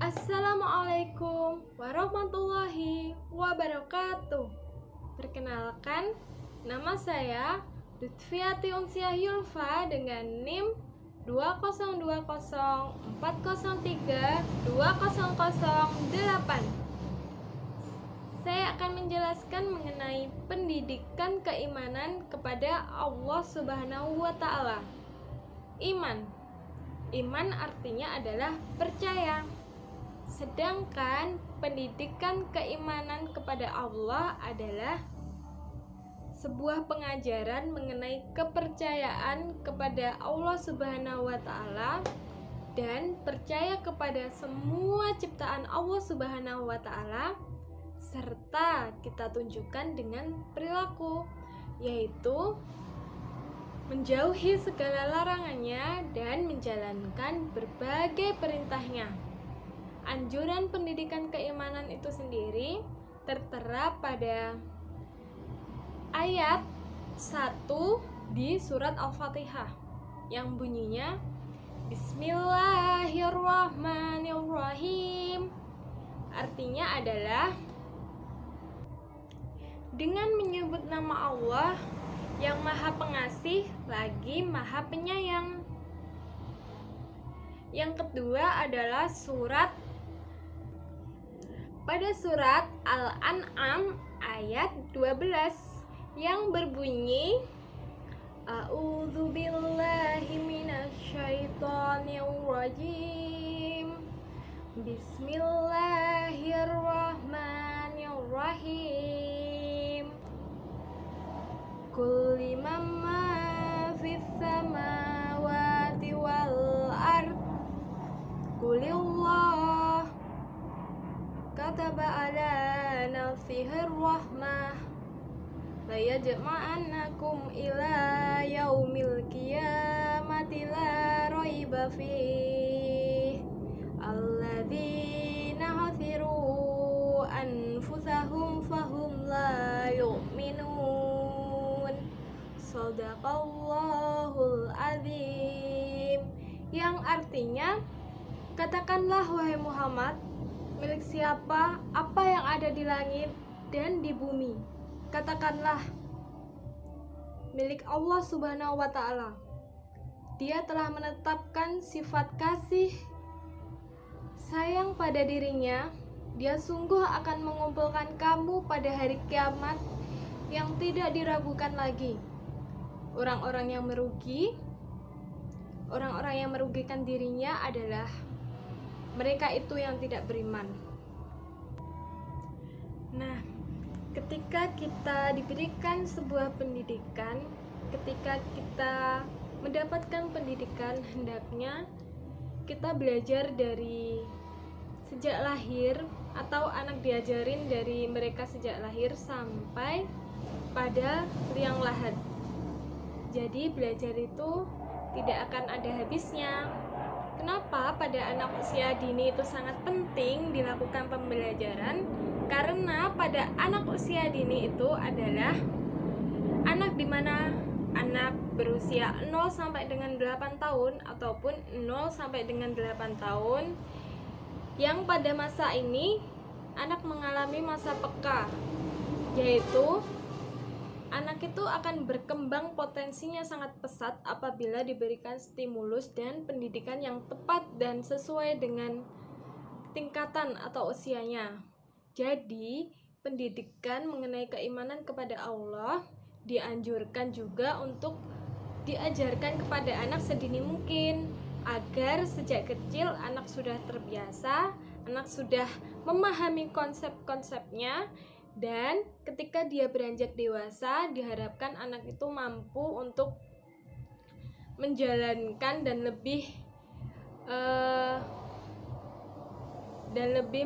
Assalamualaikum warahmatullahi wabarakatuh. Perkenalkan, nama saya Lutfiati Unsiah Yulfa dengan NIM 20204032008. Saya akan menjelaskan mengenai pendidikan keimanan kepada Allah Subhanahu wa Ta'ala. Iman artinya adalah percaya. Sedangkan pendidikan keimanan kepada Allah adalah sebuah pengajaran mengenai kepercayaan kepada Allah Subhanahu wa Ta'ala dan percaya kepada semua ciptaan Allah Subhanahu wa Ta'ala, serta kita tunjukkan dengan perilaku, yaitu menjauhi segala larangannya dan menjalankan berbagai perintahnya. Anjuran pendidikan keimanan itu sendiri tertera pada ayat 1 di surat Al-Fatihah yang bunyinya Bismillahirrahmanirrahim. Artinya adalah dengan menyebut nama Allah yang Maha Pengasih lagi Maha Penyayang. Yang kedua adalah pada surat Al-An'am ayat 12 yang berbunyi A'udzu billahi minasyaitonir rajim. Bismillahirrahmanirrahim. Qul liman ma fis samawati wal ard. Qulillah kataba ala nafsihir rahmah la yajma'annakum ila yaumil qiyamati la raiba fih alladzina hasiru anfusahum fahum la yu'minun. Shadaqallahul azim. Yang artinya, katakanlah wahai Muhammad, milik siapa apa yang ada di langit dan di bumi? Katakanlah, milik Allah Subhanahu wa Ta'ala. Dia telah menetapkan sifat kasih sayang pada dirinya. Dia sungguh akan mengumpulkan kamu pada hari kiamat yang tidak diragukan lagi. Orang-orang yang merugikan dirinya adalah mereka itu yang tidak beriman. Nah, ketika kita diberikan sebuah pendidikan, ketika kita mendapatkan pendidikan, hendaknya kita belajar dari sejak lahir, atau anak diajarin dari mereka sejak lahir sampai pada liang lahat. Jadi belajar itu tidak akan ada habisnya. Kenapa pada anak usia dini itu sangat penting dilakukan pembelajaran? Karena pada anak usia dini itu adalah anak di mana anak berusia 0 sampai dengan 8 tahun ataupun 0 sampai dengan 8 tahun yang pada masa ini anak mengalami masa peka, yaitu anak itu akan berkembang potensinya sangat pesat apabila diberikan stimulus dan pendidikan yang tepat dan sesuai dengan tingkatan atau usianya. Jadi, pendidikan mengenai keimanan kepada Allah dianjurkan juga untuk diajarkan kepada anak sedini mungkin, agar sejak kecil anak sudah terbiasa, anak sudah memahami konsep-konsepnya, dan ketika dia beranjak dewasa, diharapkan anak itu mampu untuk menjalankan dan lebih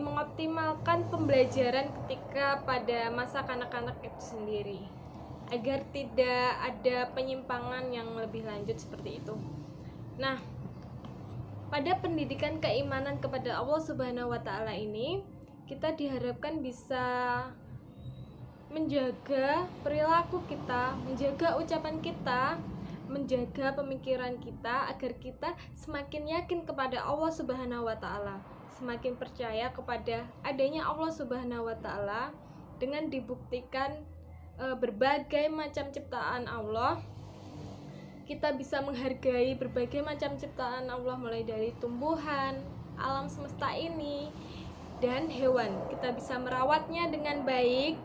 mengoptimalkan pembelajaran ketika pada masa kanak-kanak itu sendiri, agar tidak ada penyimpangan yang lebih lanjut seperti itu. Nah, pada pendidikan keimanan kepada Allah Subhanahu wa Ta'ala ini, kita diharapkan bisa menjaga perilaku kita, menjaga ucapan kita, menjaga pemikiran kita agar kita semakin yakin kepada Allah Subhanahu wa taala, semakin percaya kepada adanya Allah Subhanahu wa taala dengan dibuktikan berbagai macam ciptaan Allah. Kita bisa menghargai berbagai macam ciptaan Allah, mulai dari tumbuhan, alam semesta ini, dan hewan. Kita bisa merawatnya dengan baik,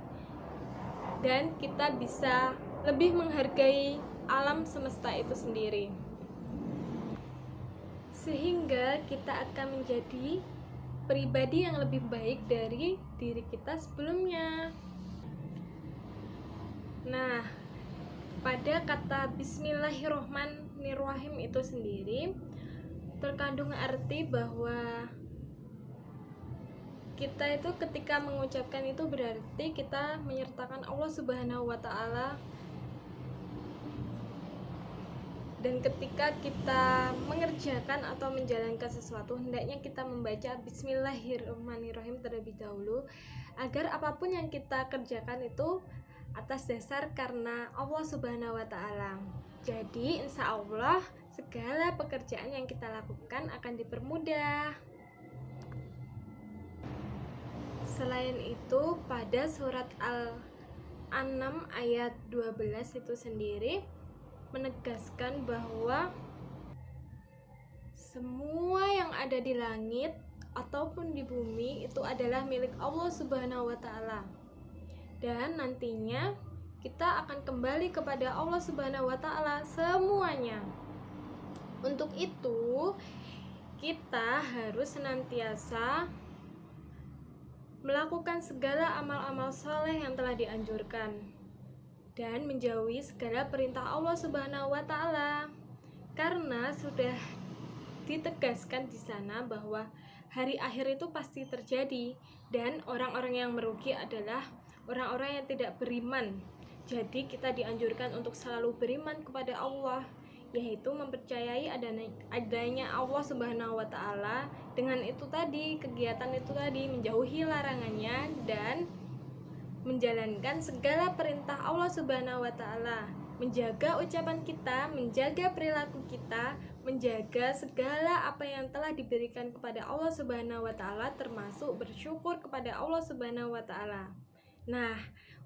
dan kita bisa lebih menghargai alam semesta itu sendiri, sehingga kita akan menjadi pribadi yang lebih baik dari diri kita sebelumnya. Nah, pada kata Bismillahirrohmanirrohim itu sendiri terkandung arti bahwa kita itu ketika mengucapkan itu berarti kita menyertakan Allah Subhanahu wa taala. Dan ketika kita mengerjakan atau menjalankan sesuatu, hendaknya kita membaca Bismillahirrahmanirrahim terlebih dahulu, agar apapun yang kita kerjakan itu atas dasar karena Allah Subhanahu wa taala. Jadi insya Allah segala pekerjaan yang kita lakukan akan dipermudah. Selain itu, pada surat Al-An'am ayat 12 itu sendiri menegaskan bahwa semua yang ada di langit ataupun di bumi itu adalah milik Allah Subhanahu wa taala. Dan nantinya kita akan kembali kepada Allah Subhanahu wa taala semuanya. Untuk itu, kita harus senantiasa melakukan segala amal-amal soleh yang telah dianjurkan dan menjauhi segala perintah Allah Subhanahu wa taala. Karena sudah ditegaskan di sana bahwa hari akhir itu pasti terjadi, dan orang-orang yang merugi adalah orang-orang yang tidak beriman. Jadi kita dianjurkan untuk selalu beriman kepada Allah, yaitu mempercayai adanya Allah Subhanahu wa taala. Dengan itu tadi, kegiatan itu tadi, menjauhi larangannya dan menjalankan segala perintah Allah Subhanahu wa taala, menjaga ucapan kita, menjaga perilaku kita, menjaga segala apa yang telah diberikan kepada Allah Subhanahu wa taala, termasuk bersyukur kepada Allah Subhanahu wa taala. Nah,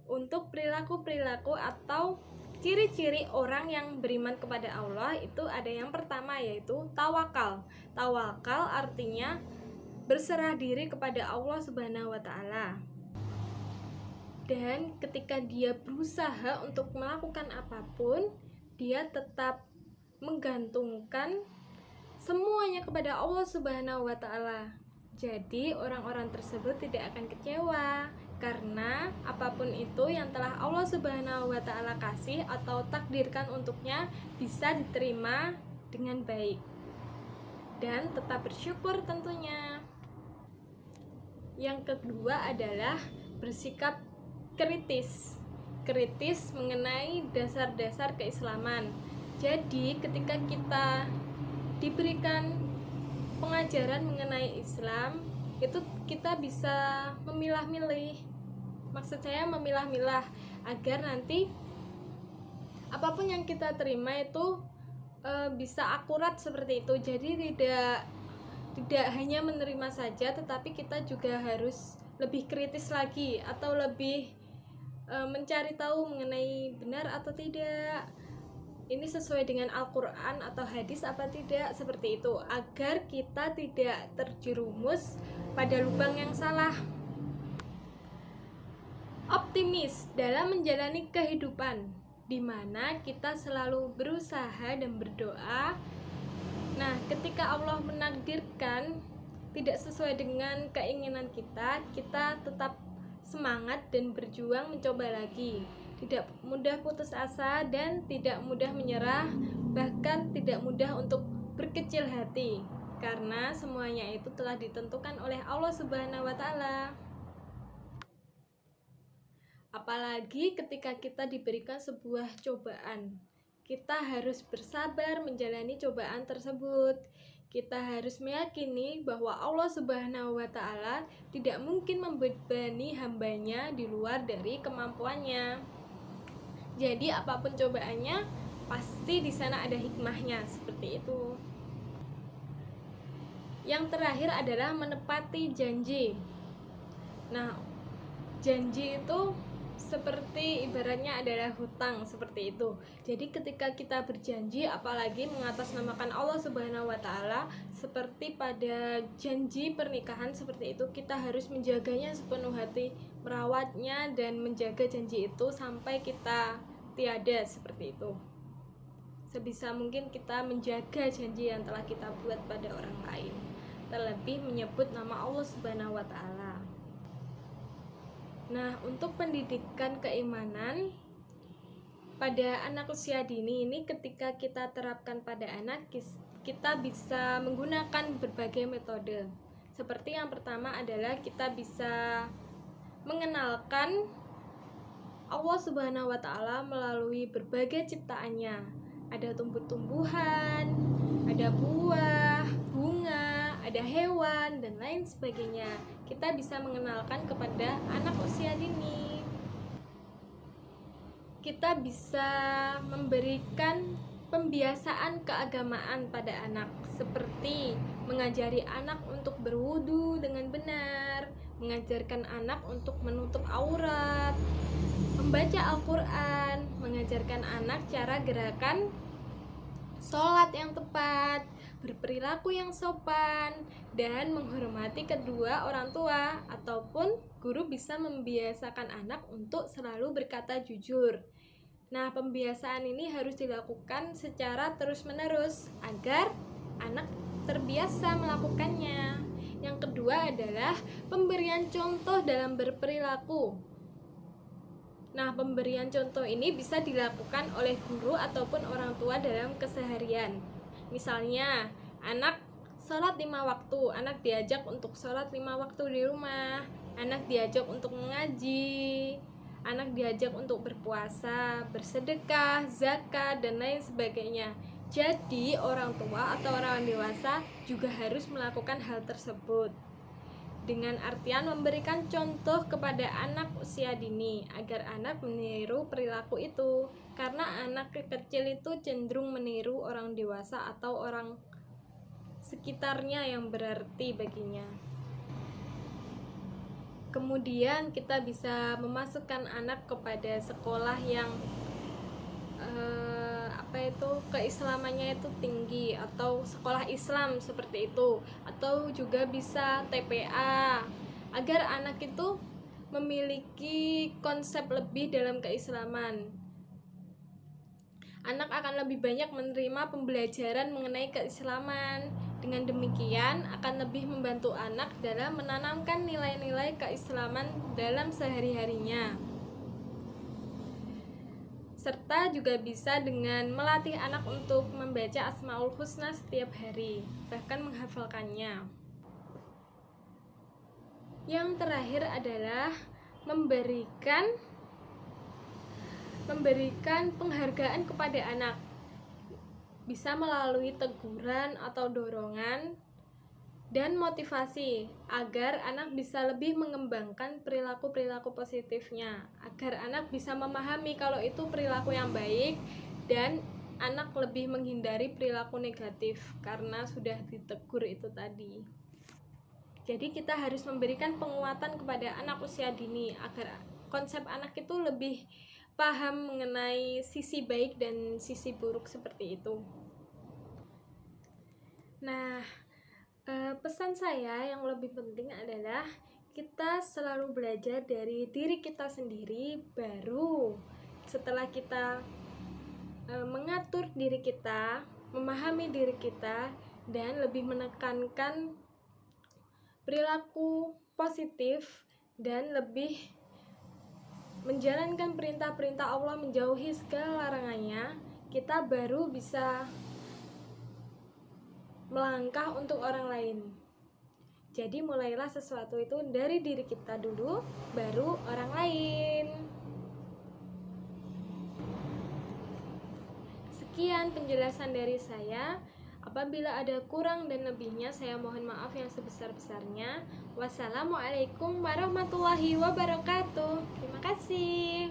untuk perilaku-perilaku atau ciri-ciri orang yang beriman kepada Allah itu ada yang pertama, yaitu tawakal. Tawakal artinya berserah diri kepada Allah Subhanahu wa taala. Dan ketika dia berusaha untuk melakukan apapun, dia tetap menggantungkan semuanya kepada Allah Subhanahu wa taala. Jadi orang-orang tersebut tidak akan kecewa, karena apapun itu yang telah Allah Subhanahu wa taala kasih atau takdirkan untuknya bisa diterima dengan baik dan tetap bersyukur tentunya. Yang kedua adalah bersikap kritis mengenai dasar-dasar keislaman. Jadi ketika kita diberikan pengajaran mengenai Islam, itu kita bisa memilah-milih. Maksud saya memilah-milah agar nanti apapun yang kita terima itu bisa akurat seperti itu. Jadi tidak hanya menerima saja, tetapi kita juga harus lebih kritis lagi atau lebih mencari tahu mengenai benar atau tidak, ini sesuai dengan Al-Quran atau hadis apa tidak, seperti itu, agar kita tidak terjerumus pada lubang yang salah. Optimis dalam menjalani kehidupan, di mana kita selalu berusaha dan berdoa. Nah, ketika Allah menakdirkan tidak sesuai dengan keinginan kita, kita tetap semangat dan berjuang mencoba lagi. Tidak mudah putus asa dan tidak mudah menyerah, bahkan tidak mudah untuk berkecil hati, karena semuanya itu telah ditentukan oleh Allah Subhanahu wa taala. Apalagi ketika kita diberikan sebuah cobaan, kita harus bersabar menjalani cobaan tersebut. Kita harus meyakini bahwa Allah Subhanahu wa taala tidak mungkin membebani hambanya di luar dari kemampuannya. Jadi apapun cobaannya, pasti di sana ada hikmahnya, seperti itu. Yang terakhir adalah menepati janji. Nah, janji itu seperti ibaratnya adalah hutang, seperti itu. Jadi ketika kita berjanji, apalagi mengatasnamakan Allah Subhanahu wa taala, seperti pada janji pernikahan seperti itu, kita harus menjaganya sepenuh hati, merawatnya dan menjaga janji itu sampai kita tiada, seperti itu. Sebisa mungkin kita menjaga janji yang telah kita buat pada orang lain, terlebih menyebut nama Allah Subhanahu wa taala. Nah, untuk pendidikan keimanan pada anak usia dini ini, ketika kita terapkan pada anak, kita bisa menggunakan berbagai metode. Seperti yang pertama adalah kita bisa mengenalkan Allah Subhanahu wa taala melalui berbagai ciptaannya. Ada tumbuh-tumbuhan, ada buah, bunga, ada hewan, dan lain sebagainya. Kita bisa mengenalkan kepada anak usia dini. Kita bisa memberikan pembiasaan keagamaan pada anak, seperti mengajari anak untuk berwudu dengan benar, mengajarkan anak untuk menutup aurat, membaca Al-Quran, mengajarkan anak cara gerakan sholat yang tepat, berperilaku yang sopan, dan menghormati kedua orang tua. Ataupun guru bisa membiasakan anak untuk selalu berkata jujur. Nah, pembiasaan ini harus dilakukan secara terus-menerus agar anak terbiasa melakukannya. Yang kedua adalah pemberian contoh dalam berperilaku. Nah, pemberian contoh ini bisa dilakukan oleh guru ataupun orang tua dalam keseharian. Misalnya, anak sholat 5 waktu, anak diajak untuk sholat 5 waktu di rumah, anak diajak untuk mengaji, anak diajak untuk berpuasa, bersedekah, zakat, dan lain sebagainya. Jadi, orang tua atau orang dewasa juga harus melakukan hal tersebut, dengan artian memberikan contoh kepada anak usia dini agar anak meniru perilaku itu, karena anak kecil itu cenderung meniru orang dewasa atau orang sekitarnya yang berarti baginya. Kemudian kita bisa memasukkan anak kepada sekolah yang keislamannya itu tinggi, atau sekolah Islam seperti itu, atau juga bisa TPA, agar anak itu memiliki konsep lebih dalam keislaman. Anak akan lebih banyak menerima pembelajaran mengenai keislaman. Dengan demikian akan lebih membantu anak dalam menanamkan nilai-nilai keislaman dalam sehari-harinya. Serta juga bisa dengan melatih anak untuk membaca Asmaul Husna setiap hari, bahkan menghafalkannya. Yang terakhir adalah memberikan penghargaan kepada anak, bisa melalui teguran atau dorongan dan motivasi, agar anak bisa lebih mengembangkan perilaku-perilaku positifnya, agar anak bisa memahami kalau itu perilaku yang baik, dan anak lebih menghindari perilaku negatif karena sudah ditegur itu tadi. Jadi kita harus memberikan penguatan kepada anak usia dini agar konsep anak itu lebih paham mengenai sisi baik dan sisi buruk seperti itu. Nah, pesan saya yang lebih penting adalah kita selalu belajar dari diri kita sendiri, baru setelah kita mengatur diri kita, memahami diri kita, dan lebih menekankan perilaku positif dan lebih menjalankan perintah-perintah Allah, menjauhi segala larangannya, kita baru bisa melangkah untuk orang lain. Jadi mulailah sesuatu itu dari diri kita dulu, baru orang lain. Sekian penjelasan dari saya. Apabila ada kurang dan lebihnya, saya mohon maaf yang sebesar-besarnya. Wassalamualaikum warahmatullahi wabarakatuh. Terima kasih.